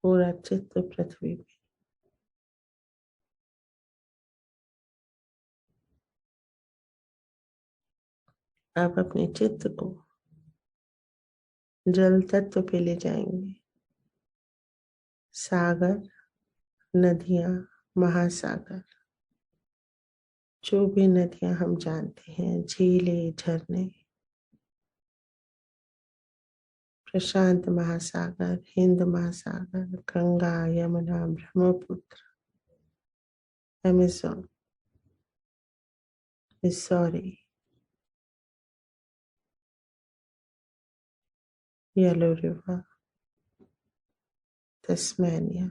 पूरा चित्त पृथ्वी में। आप अपने चित्त को जल तत्व पे ले जाएंगे। सागर, नदियां, महासागर, जो भी नदियां हम जानते हैं, झीलें, झरने, प्रशांत महासागर, हिंद महासागर, Ganga, Yamuna, Brahmaputra, Amazon, Missouri, yellow river, Tasmania,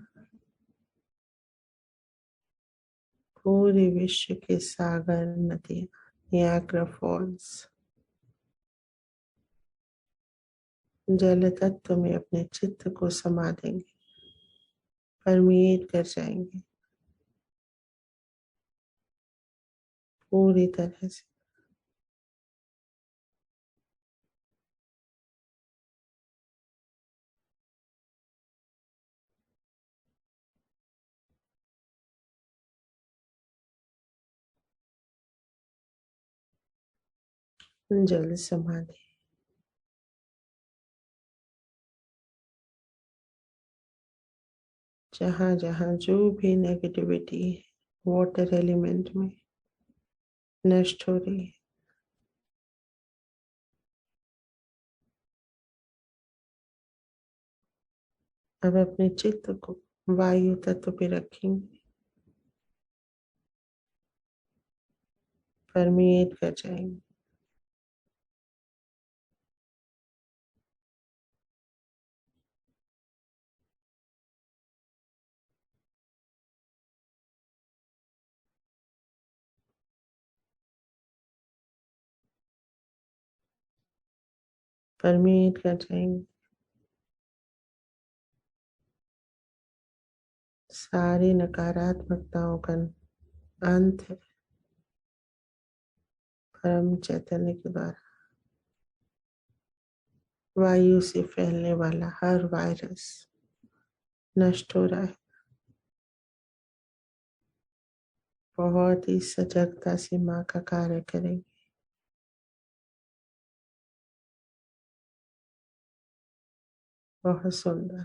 पूरे विश्व के सागर, नदियां, नियाग्रा फॉल्स, जल तत्व में अपने चित्त को समा देंगे। परमीट कर जाएंगे पूरी तरह से। जल समाधि। जहां जहां जो भी नेगेटिविटी है वाटर एलिमेंट में नष्ट हो रही है, अब अपने चित्त को वायु तत्व पे रखेंगे, परमेट कर जाएंगे। परमेट कर जाएंगे। सारी नकारात्मकताओं का अंत है परम चैतन्य के द्वारा। वायु से फैलने वाला हर वायरस नष्ट हो रहा है। बहुत ही सजगता से माँ का कार्य करेंगे। बहुत सुंदर।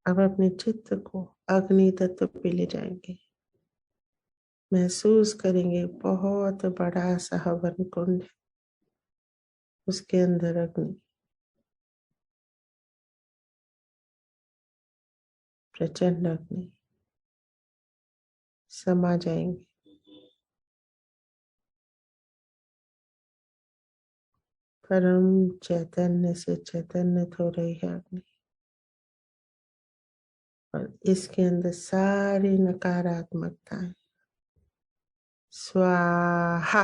अब अपने चित्त को अग्नि तत्व पे ले जाएंगे। महसूस करेंगे बहुत बड़ा सा हवन कुंड है, उसके अंदर अग्नि, प्रचंड अग्नि समा जाएंगे। परम चैतन्य से चैतन्य हो रही है अग्नि, और इसके अंदर सारी नकारात्मकताएं स्वाहा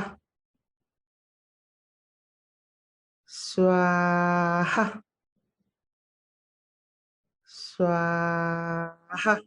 स्वाहा स्वाहा।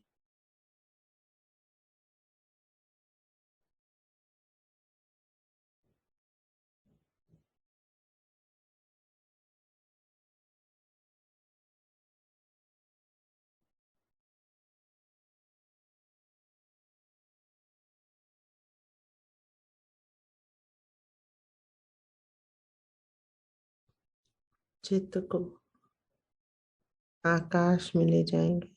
चित्त को आकाश में ले जाएंगे,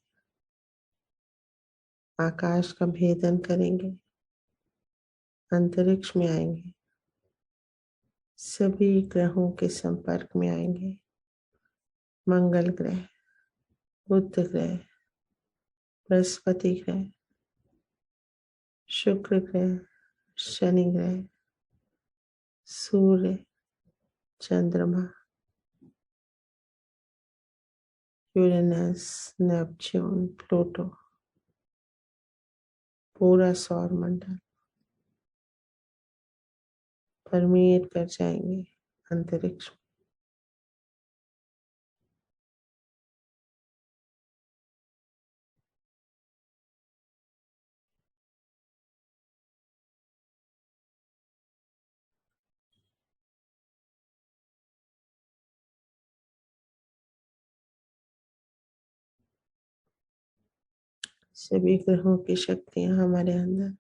आकाश का भेदन करेंगे, अंतरिक्ष में आएंगे, सभी ग्रहों के संपर्क में आएंगे। मंगल ग्रह, बुध ग्रह, बृहस्पति ग्रह, शुक्र ग्रह, शनि ग्रह, सूर्य, चंद्रमा, यूरेनस, नेपच्यून, प्लूटो, पूरा सौर मंडल परमेट कर जाएंगे अंतरिक्ष में। सभी ग्रहों की शक्तियां हमारे अंदर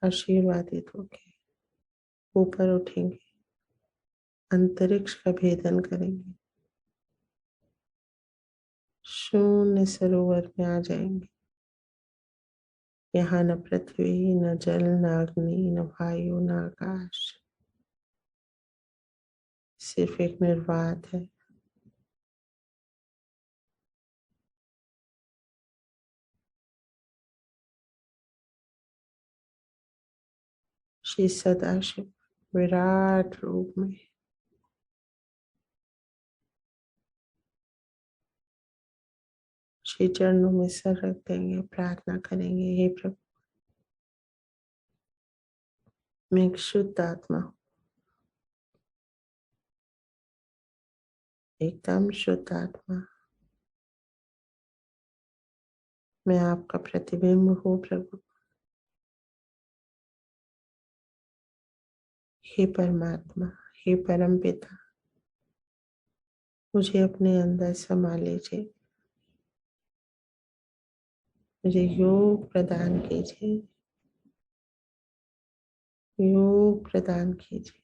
आशीर्वादित होके ऊपर उठेंगे, अंतरिक्ष का भेदन करेंगे, शून्य सरोवर में आ जाएंगे। यहाँ न पृथ्वी, न जल, न अग्नि, न वायु, न आकाश, सिर्फ एक निर्वात है। श्री सदाशिव विराट रूप में श्री चरणों में सर रख देंगे, प्रार्थना करेंगे, हे प्रभु मैं एक शुद्ध आत्मा हूँ, एकदम शुद्ध आत्मा। मैं आपका प्रतिबिंब हूँ प्रभु। हे परमात्मा, हे परम पिता, मुझे अपने अंदर समा लीजिए, मुझे योग प्रदान कीजिए, योग प्रदान कीजिए,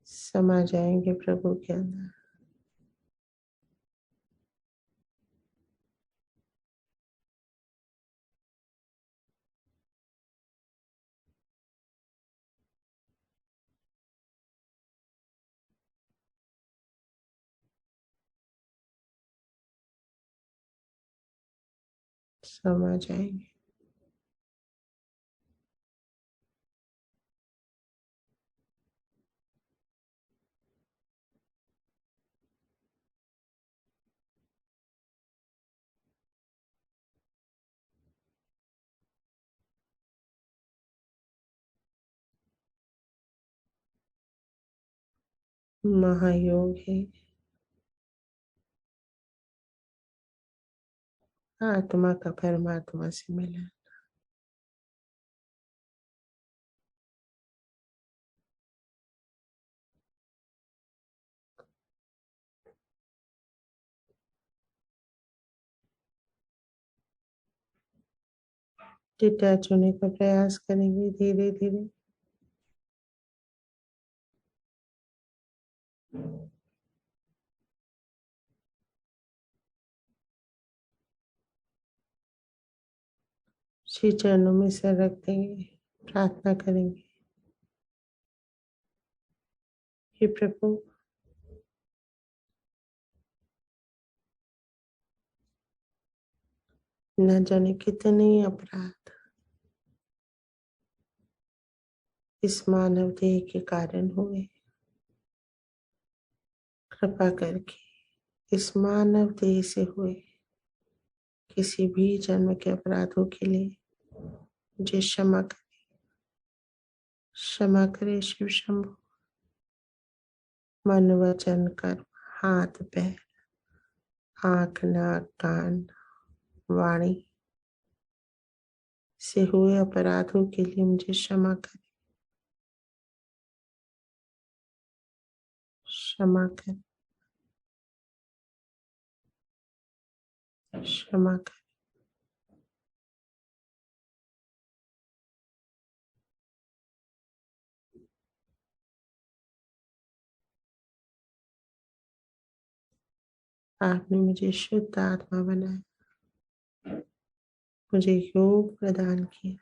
समा जाएंगे प्रभु के अंदर। समा जाएंगे। महायोग है, आत्मा का परमात्मा से मिला। डिटैच होने का प्रयास करेंगे धीरे धीरे। श्री चरणों में सर रख देंगे, प्रार्थना करेंगे। हे प्रभु, न जाने कितने अपराध इस मानव देह के कारण हुए, कृपा करके इस मानव देह से हुए किसी भी जन्म के अपराधों के लिए मुझे क्षमा करें। क्षमा करे शिव शंभु। मन वचन कर्म, हाथ पैर, आंख नाक कान वाणी से हुए अपराधों के लिए मुझे क्षमा करें। क्षमा करें, क्षमा करें। आपने मुझे शुद्ध आत्मा बनाया, मुझे योग प्रदान किया।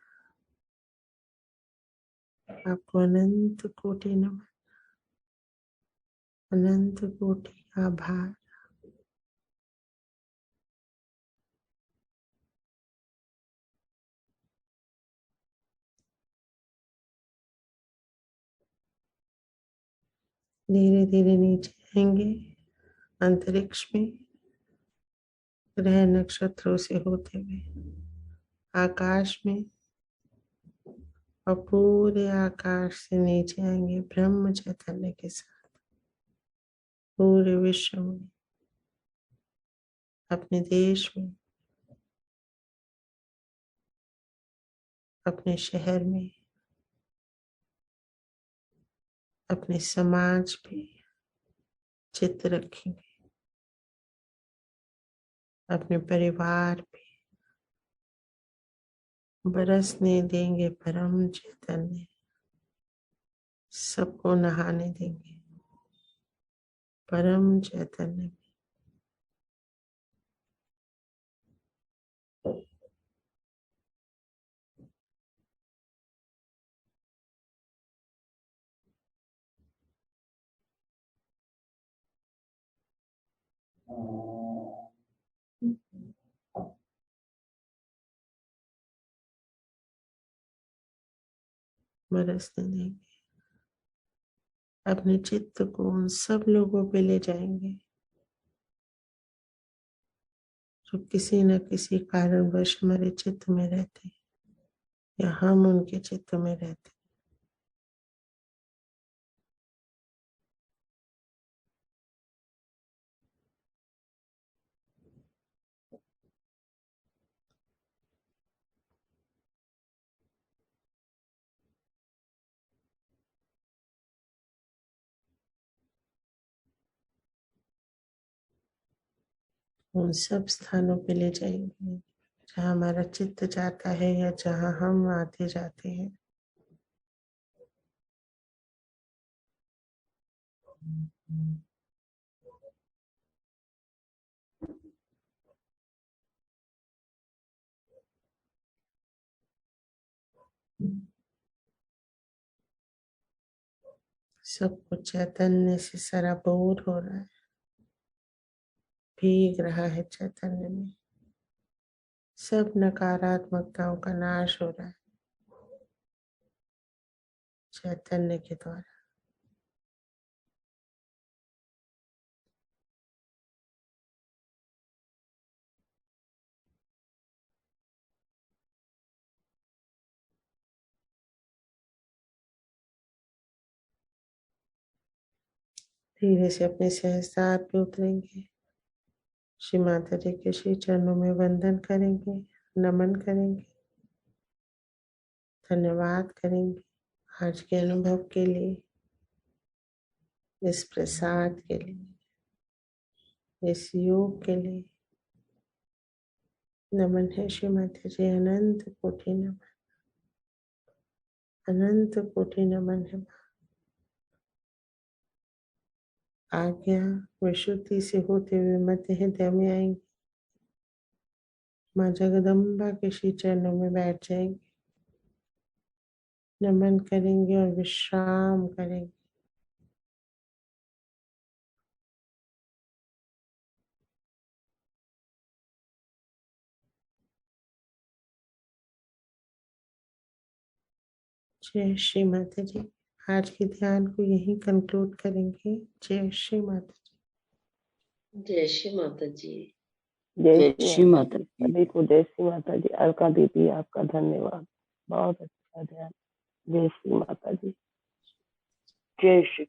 आपको अनंत कोटि नमन, अनंत कोटि आभार। धीरे धीरे नीचे आएंगे, अंतरिक्ष में ग्रह नक्षत्रों से होते हुए आकाश में, और पूरे आकाश से नीचे आएंगे ब्रह्म चैतन्य के साथ पूरे विश्व में, अपने देश में, अपने शहर में, अपने समाज पे चित्त रखेंगे, अपने परिवार पे बरसने देंगे परम चैतन्य, सबको नहाने देंगे परम चैतन्य में। बरसने देंगे, अपने चित्त को उन सब लोगों पे ले जाएंगे जो किसी न किसी कारणवश हमारे चित्त में रहते या हम उनके चित्त में रहते। उन सब स्थानों पे ले जाएंगे जहाँ हमारा चित्त जाता है या जहाँ हम आते जाते हैं। सब कुछ चैतन्य से सराबोर हो रहा है, भीग रहा है चैतन्य में। सब नकारात्मकताओं का नाश हो रहा है चैतन्य के द्वारा। धीरे से अपने सहस्त्रार पे उतरेंगे, श्री माता जी के श्री चरणों में वंदन करेंगे, नमन करेंगे, धन्यवाद करेंगे आज के अनुभव के लिए, इस प्रसाद के लिए, इस योग के लिए। नमन है श्री माता जी, अनंत कोटि नमन, अनंत कोटि नमन है। आज्ञा विशुद्धि से होते हुए मध्य हृदय में आएंगे, माँ जगदम्बा के श्री चरणों में बैठ जाएंगे, नमन करेंगे और विश्राम करेंगे। जय श्री माता जी। आज के ध्यान को यहीं कंक्लूड करेंगे। जय श्री माता जी। जय श्री माता जी। जय श्री माता जी। सभी को जय श्री माता जी। अलका दीदी आपका धन्यवाद, बहुत अच्छा ध्यान। जय श्री माता जी। जय श्री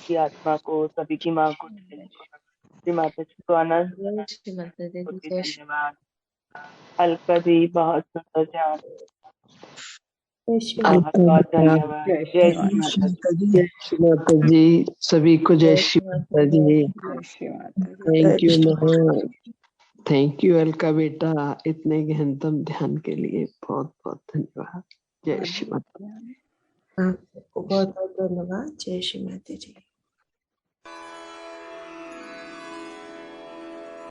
की आत्मा को, सभी की माँ को, श्री माता जी को आनंद। जय श्री माता जी। धन्यवाद अलका दी, बहुत सुंदर ध्यान, बहुत धन्यवाद। जय श्री माता जी। जय श्री माता जी। सभी को जय श्री माता जी। थैंक यू माँ, थैंक यू अलका बेटा, इतने गहनतम ध्यान के लिए बहुत बहुत धन्यवाद। जय श्री माता जी। आपको बहुत बहुत धन्यवाद। जय श्री माता जी।